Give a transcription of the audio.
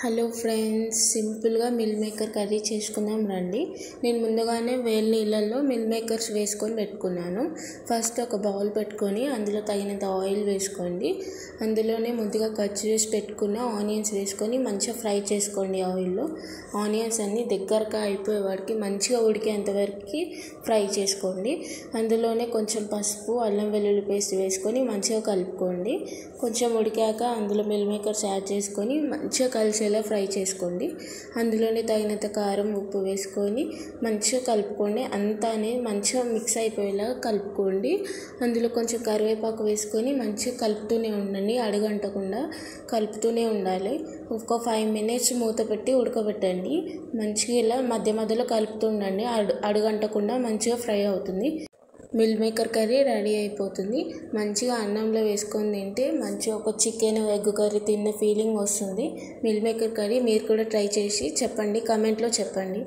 Hello friends, సింపుల్గా meal maker curry చేసుకుందాం రండి. నేను ముందుగానే వేడి నీళ్ళల్లో మిల్ మేకర్స్ వేసుకొని పెట్టుకున్నాను. ఫస్ట్ ఒక బౌల్ పెట్టుకొని అందులో తగినంత ఆయిల్ వేసుకోండి. అందులోనే ముందుగా కట్ చేసి పెట్టుకున్న ఆనియన్స్ వేసుకొని మంచిగా ఫ్రై చేసుకోండి. ఆయిల్లో ఆనియన్స్ అన్నీ దగ్గరగా అయిపోయే వాడికి మంచిగా ఉడికేంత వరకు ఫ్రై చేసుకోండి. అందులోనే కొంచెం పసుపు, అల్లం వెల్లుల్లి పేస్ట్ వేసుకొని మంచిగా కలుపుకోండి. కొంచెం ఉడికాక అందులో మిల్ మేకర్స్ యాడ్ చేసుకొని మంచిగా కలిసేలా ఫ్రై చేసుకోండి. అందులోనే తగినంత కారం, ఉప్పు వేసుకొని మంచిగా కలుపుకోండి. అంతా అనేది మంచిగా మిక్స్ అయిపోయేలా కలుపుకోండి. అందులో కొంచెం కరివేపాకు వేసుకొని మంచిగా కలుపుతూనే ఉండండి. అడుగంటకుండా కలుపుతూనే ఉండాలి. ఒక 5 minutes మూత పెట్టి ఉడకబెట్టండి. మంచిగా ఇలా మధ్య మధ్యలో కలుపుతూ ఉండండి. అడుగంటకుండా మంచిగా ఫ్రై అవుతుంది. మిల్ మేకర్ కర్రీ రెడీ అయిపోతుంది. మంచిగా అన్నంలో వేసుకొని తింటే మంచిగా ఒక చికెన్, ఎగ్ కర్రీ తిన్న ఫీలింగ్ వస్తుంది. మిల్ మేకర్ కర్రీ మీరు కూడా ట్రై చేసి చెప్పండి, కామెంట్లో చెప్పండి.